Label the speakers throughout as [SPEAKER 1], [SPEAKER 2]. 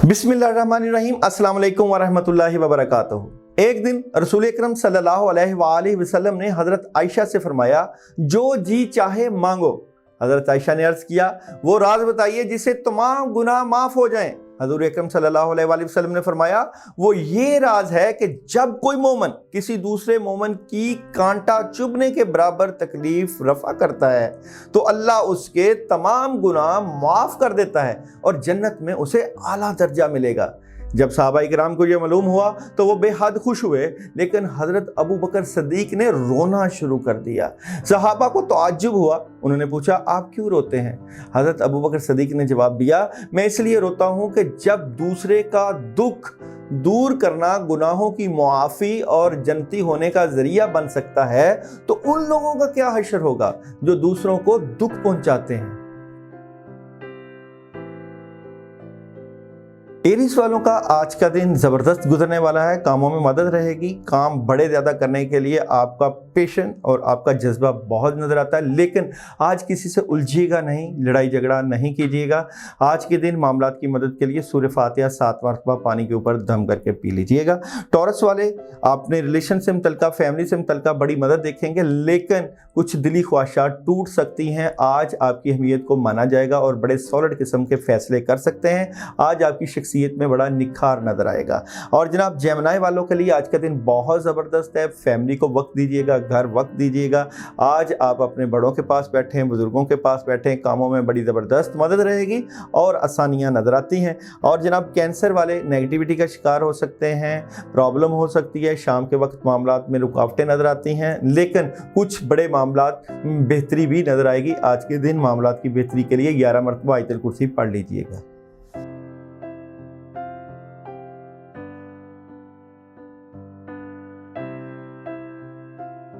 [SPEAKER 1] बिस्मिल्लाहिर्रहमानिर्रहीम अस्सलाम वालेकुम वरहमतुल्लाहि वबरकातुहू। एक दिन रसूल अकरम सल्लल्लाहु अलैहि वसल्लम ने हज़रत आयशा से फरमाया, जो जी चाहे मांगो। हज़रत आयशा ने अर्ज़ किया, वो राज बताइए जिससे तमाम गुनाह माफ़ हो जाएं। हज़ूर अकरम सल्लल्लाहु अलैहि वसल्लम ने फरमाया, वो ये राज है कि जब कोई मोमन किसी दूसरे मोमन की कांटा चुभने के बराबर तकलीफ रफ़ा करता है तो अल्लाह उसके तमाम गुनाह माफ़ कर देता है और जन्नत में उसे आला दर्जा मिलेगा। जब सहाबा इकराम को यह मालूम हुआ तो वो बेहद खुश हुए, लेकिन हज़रत अबू बकर सिद्दीक ने रोना शुरू कर दिया। सहाबा को ताज्जुब हुआ, उन्होंने पूछा, आप क्यों रोते हैं? हज़रत अबू बकर सिद्दीक ने जवाब दिया, मैं इसलिए रोता हूँ कि जब दूसरे का दुख दूर करना गुनाहों की मुआफ़ी और जन्नती होने का ज़रिया बन सकता है तो उन लोगों का क्या हश्र होगा जो दूसरों को दुख पहुँचाते हैं। एरीज वालों का आज का दिन ज़बरदस्त गुजरने वाला है। कामों में मदद रहेगी। काम बड़े ज़्यादा करने के लिए आपका पेशन और आपका जज्बा बहुत नज़र आता है, लेकिन आज किसी से उलझिएगा नहीं, लड़ाई झगड़ा नहीं कीजिएगा। आज के दिन मामलात की मदद के लिए सूरह फातिहा 7 मरतबा पानी के ऊपर दम करके पी लीजिएगा। टॉरस वाले अपने रिलेशन से मुतल्लिका, फैमिली से मुतल्लिका बड़ी मदद देखेंगे, लेकिन कुछ दिली ख्वाहिशात टूट सकती हैं। आज आपकी अहमियत को माना जाएगा और बड़े सॉलिड किस्म के फैसले कर सकते हैं। आज आपकी शख्सियत में बड़ा निखार नजर आएगा। और जनाब जेमिनी वालों के लिए आज का दिन बहुत ज़बरदस्त है। फैमिली को वक्त दीजिएगा, घर वक्त दीजिएगा। आज आप अपने बड़ों के पास बैठे हैं, बुजुर्गों के पास बैठे हैं, कामों में बड़ी ज़बरदस्त मदद रहेगी और आसानियां नजर आती हैं। और जनाब कैंसर वाले नेगेटिविटी का शिकार हो सकते हैं, प्रॉब्लम हो सकती है, शाम के वक्त मामलात में रुकावटें नजर आती हैं, लेकिन कुछ बड़े मामलात बेहतरी भी नजर आएगी। आज के दिन मामलात की बेहतरी के लिए 11 मरतबा आयतुल कुर्सी पढ़ लीजिएगा।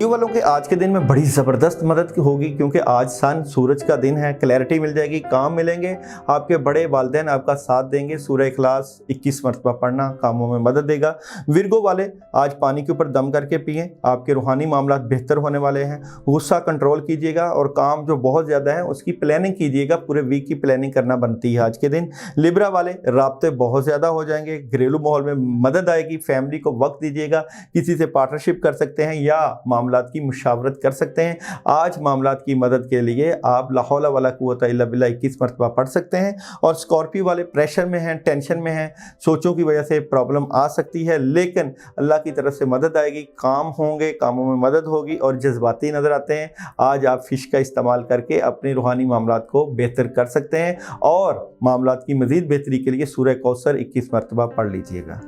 [SPEAKER 1] वालों के आज के दिन में बड़ी ज़बरदस्त मदद होगी, क्योंकि आज सन सूरज का दिन है। क्लैरिटी मिल जाएगी, काम मिलेंगे, आपके बड़े वालिदैन आपका साथ देंगे। सूरह इखलास 21 मरतबा पढ़ना कामों में मदद देगा। विरगो वाले आज पानी के ऊपर दम करके पिएं, आपके रूहानी मामलात बेहतर होने वाले हैं। गुस्सा कंट्रोल कीजिएगा और काम जो बहुत ज़्यादा है उसकी प्लानिंग कीजिएगा। पूरे वीक की प्लानिंग करना बनती है आज के दिन। लिब्रा वाले राब्ते बहुत ज़्यादा हो जाएंगे, घरेलू माहौल में मदद आएगी। फैमिली को वक्त दीजिएगा, किसी से पार्टनरशिप कर सकते हैं या मामलात की मुशावरत कर सकते हैं। आज मामलात की मदद के लिए आप ला हौला वला कुव्वता इल्ला बिल्लाह 21 मरतबा पढ़ सकते हैं। और स्कॉर्पियो वाले प्रेशर में हैं, टेंशन में हैं, सोचों की वजह से प्रॉब्लम आ सकती है, लेकिन अल्लाह की तरफ से मदद आएगी। काम होंगे, कामों में मदद होगी और जज्बाती नज़र आते हैं। आज आप फिश का इस्तेमाल करके अपने रूहानी मामलात को बेहतर कर सकते हैं और मामलात की मज़ीद बेहतरी के लिए सूरह कौसर 21 मरतबा पढ़ लीजिएगा।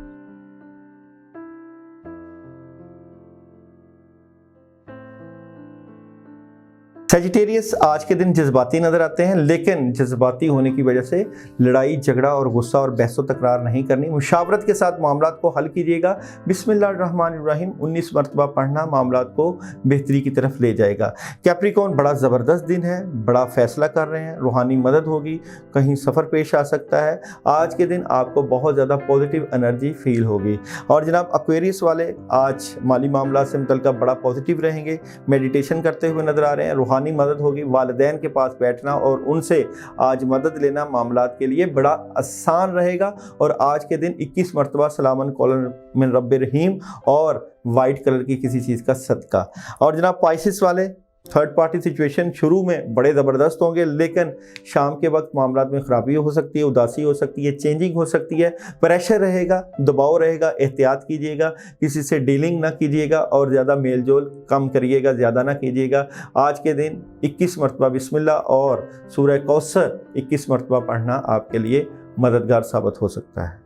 [SPEAKER 1] सजिटेरियस आज के दिन जज्बाती नज़र आते हैं, लेकिन जज्बाती होने की वजह से लड़ाई झगड़ा और गुस्सा और बहसो तकरार नहीं करनी। मुशावरत के साथ मामलात को हल कीजिएगा। बिस्मिल्लाहिर्रहमानिर्रहीम 19 मरतबा पढ़ना मामलात को बेहतरी की तरफ ले जाएगा। कैप्रिकॉर्न बड़ा ज़बरदस्त दिन है, बड़ा फ़ैसला कर रहे हैं, रूहानी मदद होगी, कहीं सफ़र पेश आ सकता है। आज के दिन आपको बहुत ज़्यादा पॉजिटिव एनर्जी फील होगी। और जनाब एक्वेरियस वाले आज माली मामला से मुतल्लिका बड़ा पॉजिटिव रहेंगे, मेडिटेशन करते हुए नज़र आ रहे हैं। रूहानी मदद होगी, वालिदैन के पास बैठना और उनसे आज मदद लेना मामलात के लिए बड़ा आसान रहेगा। और आज के दिन 21 मरतबा सलामन कौलन मिन रब्बिर रहीम और वाइट कलर की किसी चीज़ का सदका। और जनाब पाइसिस वाले थर्ड पार्टी सिचुएशन शुरू में बड़े ज़बरदस्त होंगे, लेकिन शाम के वक्त मामलात में ख़राबी हो सकती है, उदासी हो सकती है, चेंजिंग हो सकती है, प्रेशर रहेगा, दबाव रहेगा। एहतियात कीजिएगा, किसी से डीलिंग ना कीजिएगा और ज़्यादा मेल जोल कम करिएगा, ज़्यादा ना कीजिएगा। आज के दिन 21 मरतबा बिस्मिल्लाह और सूरह कौसर 21 मरतबा पढ़ना आपके लिए मददगार साबित हो सकता है।